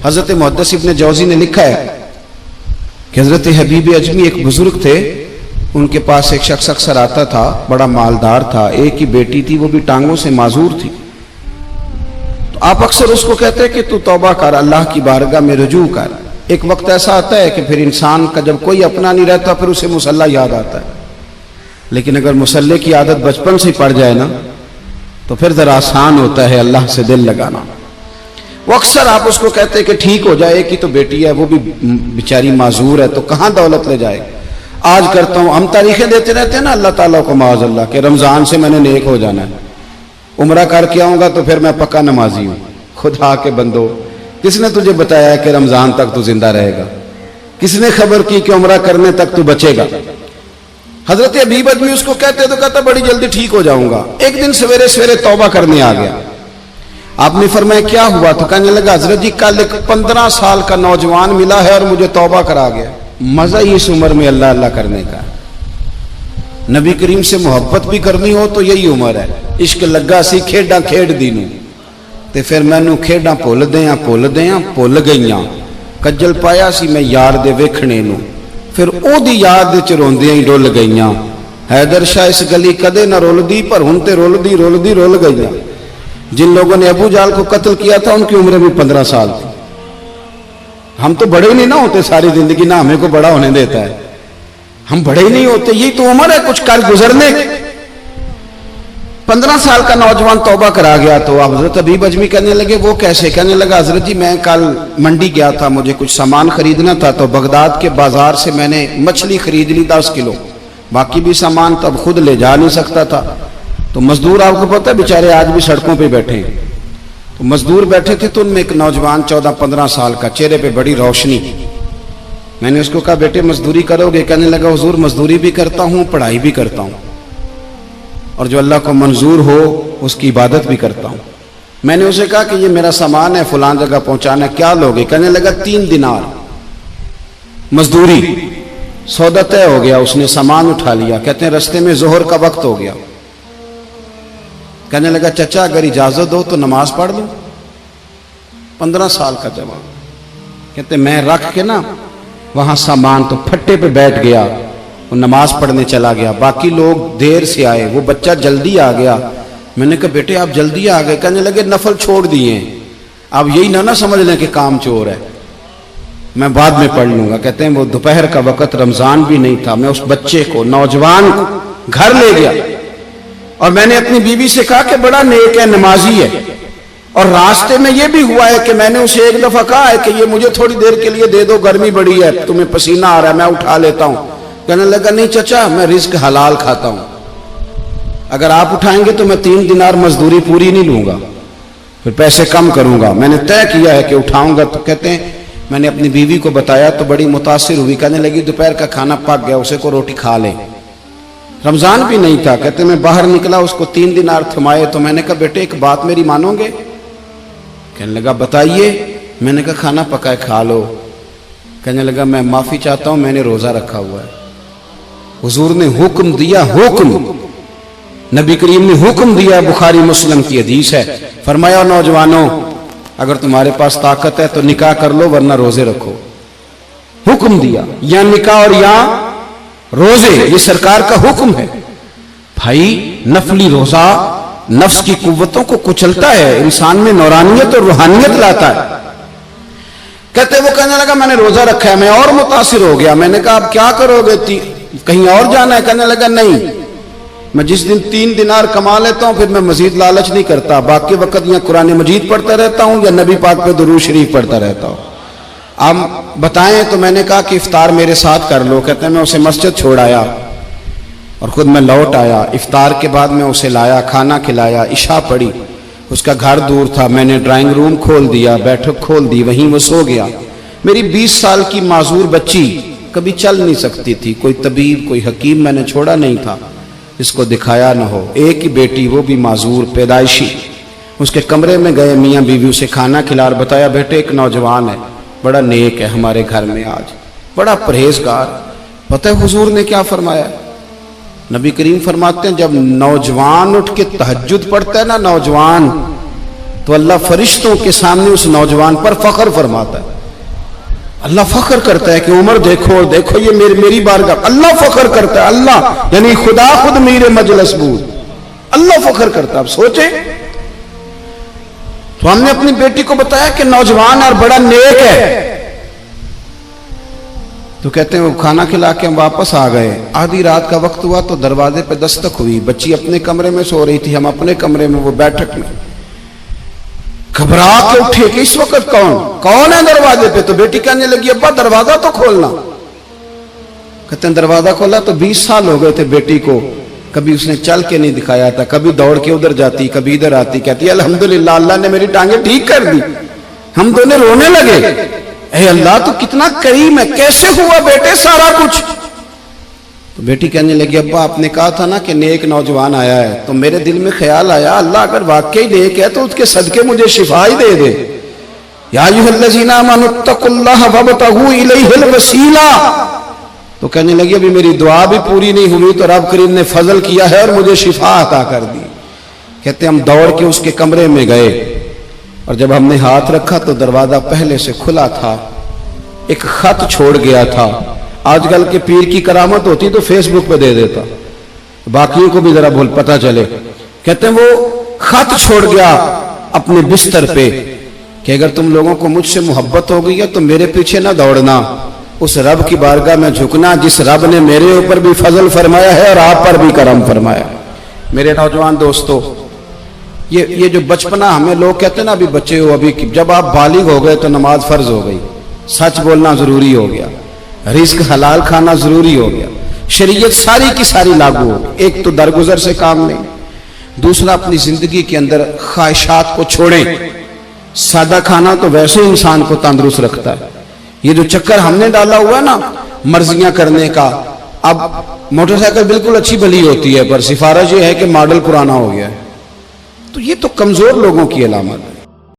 حضرت محدث ابن جوزی نے لکھا ہے کہ حضرت حبیب اجمی ایک بزرگ تھے، ان کے پاس ایک شخص اکثر آتا تھا، بڑا مالدار تھا، ایک ہی بیٹی تھی، وہ بھی ٹانگوں سے معذور تھی۔ تو آپ اکثر اس کو کہتے ہیں کہ تو توبہ کر، اللہ کی بارگاہ میں رجوع کر۔ ایک وقت ایسا آتا ہے کہ پھر انسان کا جب کوئی اپنا نہیں رہتا پھر اسے مصلی یاد آتا ہے، لیکن اگر مصلی کی عادت بچپن سے پڑ جائے نا تو پھر ذرا آسان ہوتا ہے اللہ سے دل لگانا۔ وہ اکثر آپ اس کو کہتے ہیں کہ ٹھیک ہو جائے، کہ تو بیٹی ہے، وہ بھی بیچاری معذور ہے، تو کہاں دولت لے جائے۔ آج کرتا ہوں، ہم تاریخیں دیتے رہتے ہیں نا اللہ تعالیٰ کو معاذ اللہ کہ رمضان سے میں نے نیک ہو جانا ہے، عمرہ کر کے آؤں گا تو پھر میں پکا نمازی ہوں۔ خدا کے بندو، کس نے تجھے بتایا ہے کہ رمضان تک تو زندہ رہے گا؟ کس نے خبر کی کہ عمرہ کرنے تک تو بچے گا؟ حضرت حبیب اجمی اس کو کہتے تو کہتا بڑی جلدی ٹھیک ہو جاؤں گا۔ ایک دن سویرے سویرے توبہ کرنے آ گیا۔ آپ نے فرمایا کیا ہوا؟ تو کہنے لگا حضرت جی کل ایک 15 سال کا نوجوان ملا ہے اور مجھے توبہ کرا گیا۔ مزہ ہی اس عمر میں اللہ اللہ کرنے کا، نبی کریم سے محبت بھی کرنی ہو تو یہی عمر ہے۔ عشق لگا سی کھیڈاں کھیڈ دینوں تے پھر مینوں کھیڈاں بھول بھول گئیاں، کجل پایا سی میں یار دے ویکھنے نوں، پھر او دی یاد وچ روندیاں ہی ڈل گئیاں۔ حیدر شاہ اس گلی کدے نہ رولدی پر ہن تے رول گئیاں۔ جن لوگوں نے ابو جہل کو قتل کیا تھا ان کی عمر بھی 15 سال تھی۔ ہم تو بڑے ہی نہیں نہ ہوتے ساری زندگی، نہ ہمیں کو بڑا ہونے دیتا ہے، ہم بڑے ہی نہیں ہوتے، یہی تو عمر ہے کچھ کر گزرنے۔ 15 سال کا نوجوان توبہ کرا گیا تو حضرت حبیب اجمی کہنے لگے وہ کیسے؟ کہنے لگا حضرت جی میں کل منڈی گیا تھا، مجھے کچھ سامان خریدنا تھا، تو بغداد کے بازار سے میں نے مچھلی خرید لی 10 کلو، باقی بھی سامان تب خود لے جا نہیں سکتا تھا۔ تو مزدور آپ کو پتہ ہے بیچارے آج بھی سڑکوں پہ بیٹھے ہیں، تو مزدور بیٹھے تھے تو ان میں ایک نوجوان 14-15 سال کا، چہرے پہ بڑی روشنی۔ میں نے اس کو کہا بیٹے مزدوری کرو گے؟ کہنے لگا حضور مزدوری بھی کرتا ہوں، پڑھائی بھی کرتا ہوں، اور جو اللہ کو منظور ہو اس کی عبادت بھی کرتا ہوں۔ میں نے اسے کہا کہ یہ میرا سامان ہے فلاں جگہ پہنچانا ہے، کیا لوگے؟ کہنے لگا 3 دینار مزدوری۔ سودا طے ہو گیا، اس نے سامان اٹھا لیا۔ کہتے ہیں رستے میں ظہر کا وقت ہو گیا، کہنے لگا چچا اگر اجازت دو تو نماز پڑھ لوں۔ 15 سال کا جوان، کہتے میں رکھ کے نا وہاں سامان تو پھٹے پہ بیٹھ گیا، وہ نماز پڑھنے چلا گیا۔ باقی لوگ دیر سے آئے، وہ بچہ جلدی آ گیا۔ میں نے کہا بیٹے آپ جلدی آ گئے؟ کہنے لگے نفل چھوڑ دیے، اب یہی نہ سمجھ لیں کہ کام چور ہے، میں بعد میں پڑھ لوں گا۔ کہتے ہیں وہ دوپہر کا وقت، رمضان بھی نہیں تھا، میں اس بچے کو نوجوان کو گھر لے گیا اور میں نے اپنی بیوی سے کہا کہ بڑا نیک ہے، نمازی ہے، اور راستے میں یہ بھی ہوا ہے کہ میں نے اسے ایک دفعہ کہا ہے کہ یہ مجھے تھوڑی دیر کے لیے دے دو، گرمی بڑی ہے، تمہیں پسینہ آ رہا ہے، میں اٹھا لیتا ہوں۔ کہنے لگا نہیں چچا میں رزق حلال کھاتا ہوں، اگر آپ اٹھائیں گے تو میں 3 دینار مزدوری پوری نہیں لوں گا، پھر پیسے کم کروں گا، میں نے طے کیا ہے کہ اٹھاؤں گا۔ تو کہتے ہیں میں نے اپنی بیوی کو بتایا تو بڑی متاثر ہوئی، کہنے لگی دوپہر کا کھانا پک گیا، اسے کو روٹی کھا لے۔ رمضان بھی نہیں تھا، کہتے میں باہر نکلا، اس کو 3 دینار تھمائے، تو میں نے کہا بیٹے ایک بات میری مانو گے؟ کہنے لگا بتائیے۔ میں نے کہا کھانا پکائے کھا لو۔ کہنے لگا میں معافی چاہتا ہوں، میں نے روزہ رکھا ہوا ہے۔ حضور نے حکم دیا، حکم نبی کریم نے حکم دیا، بخاری مسلم کی حدیث ہے، فرمایا نوجوانوں اگر تمہارے پاس طاقت ہے تو نکاح کر لو ورنہ روزے رکھو۔ حکم دیا، یا نکاح اور یا روزے، یہ سرکار کا حکم ہے۔ بھائی نفلی روزہ نفس کی قوتوں کو کچلتا ہے، انسان میں نورانیت اور روحانیت لاتا ہے۔ کہتے وہ کہنے لگا میں نے روزہ رکھا ہے، میں اور متاثر ہو گیا۔ میں نے کہا اب کیا کرو گے؟ کہیں اور جانا ہے؟ کہنے لگا نہیں، میں جس دن 3 دینار کما لیتا ہوں پھر میں مزید لالچ نہیں کرتا، باقی وقت یا قرآن مجید پڑھتا رہتا ہوں یا نبی پاک پہ درود شریف پڑھتا رہتا ہوں۔ آپ بتائیں تو میں نے کہا کہ افطار میرے ساتھ کر لو۔ کہتے ہیں میں اسے مسجد چھوڑ آیا اور خود میں لوٹ آیا۔ افطار کے بعد میں اسے لایا، کھانا کھلایا، عشاء پڑھی۔ اس کا گھر دور تھا، میں نے ڈرائنگ روم کھول دیا، بیٹھک کھول دی، وہیں وہ سو گیا۔ میری 20 سال کی معذور بچی کبھی چل نہیں سکتی تھی، کوئی طبیب کوئی حکیم میں نے چھوڑا نہیں تھا اس کو دکھایا نہ ہو۔ ایک ہی بیٹی، وہ بھی معذور پیدائشی۔ اس کے کمرے میں گئے، میاں بیوی اسے کھانا کھلا اور بتایا بیٹے ایک نوجوان ہے، بڑا نیک ہے ہمارے گھر میں، آج بڑا پرہیزگار۔ پتہ ہے حضور نے کیا فرمایا؟ نبی کریم فرماتے ہیں جب نوجوان اٹھ کے تہجد پڑھتا ہے نا، نوجوان تو اللہ فرشتوں کے سامنے اس نوجوان پر فخر فرماتا ہے. اللہ فخر کرتا ہے کہ عمر دیکھو دیکھو یہ میری بارگاہ. اللہ فخر کرتا ہے, اللہ یعنی خدا خود میرے مجلس بود, اللہ فخر کرتا ہے. اب سوچیں, تو ہم نے اپنی بیٹی کو بتایا کہ نوجوان اور بڑا نیک ہے, تو کہتے ہیں وہ کھانا کھلا کے ہم واپس آ گئے. آدھی رات کا وقت ہوا تو دروازے پہ دستک ہوئی. بچی اپنے کمرے میں سو رہی تھی, ہم اپنے کمرے میں, وہ بیٹھک میں. گھبرا کے اٹھے کہ اس وقت کون ہے دروازے پہ؟ تو بیٹی کہنے لگی ابا دروازہ تو کھولنا. کہتے ہیں دروازہ کھولا تو 20 سال ہو گئے تھے بیٹی کو, کبھی اس نے چل کے نہیں دکھایا تھا, کبھی دوڑ کے ادھر جاتی کبھی ادھر آتی. کہتی الحمدللہ اللہ نے میری ٹانگیں ٹھیک کر دی. ہم دونوں رونے لگے, اے اللہ تو کتنا کریم ہے, کیسے ہوا بیٹے سارا کچھ؟ تو بیٹی کہنے لگی ابا آپ نے کہا تھا نا کہ نیک نوجوان آیا ہے, تو میرے دل میں خیال آیا اللہ اگر واقعی نیک ہے تو اس کے صدقے مجھے شفا ہی دے دے. یا ایھا الذین آمنوا اتقوا اللہ وابتغوا الیہ الوسیلہ. تو کہنے لگی ابھی میری دعا بھی پوری نہیں ہوئی تو رب کریم نے فضل کیا ہے اور مجھے شفا عطا کر دی. کہتے ہم دوڑ کے اس کے کمرے میں گئے, اور جب ہم نے ہاتھ رکھا تو دروازہ پہلے سے کھلا تھا, ایک خط چھوڑ گیا تھا. آج کل کے پیر کی کرامت ہوتی تو فیس بک پہ دے دیتا, باقیوں کو بھی ذرا بھول پتہ چلے. کہتے ہیں وہ خط چھوڑ گیا اپنے بستر پہ کہ اگر تم لوگوں کو مجھ سے محبت ہو گئی ہے تو میرے پیچھے نہ دوڑنا, اس رب کی بارگاہ میں جھکنا جس رب نے میرے اوپر بھی فضل فرمایا ہے اور آپ پر بھی کرم فرمایا. میرے نوجوان دوستو, یہ جو بچپنا ہمیں لوگ کہتے ہیں نا ابھی بچے ہو, ابھی جب آپ بالغ ہو گئے تو نماز فرض ہو گئی, سچ بولنا ضروری ہو گیا, رزق حلال کھانا ضروری ہو گیا, شریعت ساری کی ساری لاگو ہو. ایک تو درگزر سے کام نہیں, دوسرا اپنی زندگی کے اندر خواہشات کو چھوڑیں. سادہ کھانا تو ویسے انسان کو تندرست رکھتا ہے. یہ جو چکر ہم نے ڈالا ہوا ہے نا مرضیاں کرنے کا, اب موٹر سائیکل بالکل اچھی بھلی ہوتی ہے پر سفارش یہ ہے کہ ماڈل پرانا ہو گیا ہے, تو یہ تو کمزور لوگوں کی علامت ہے.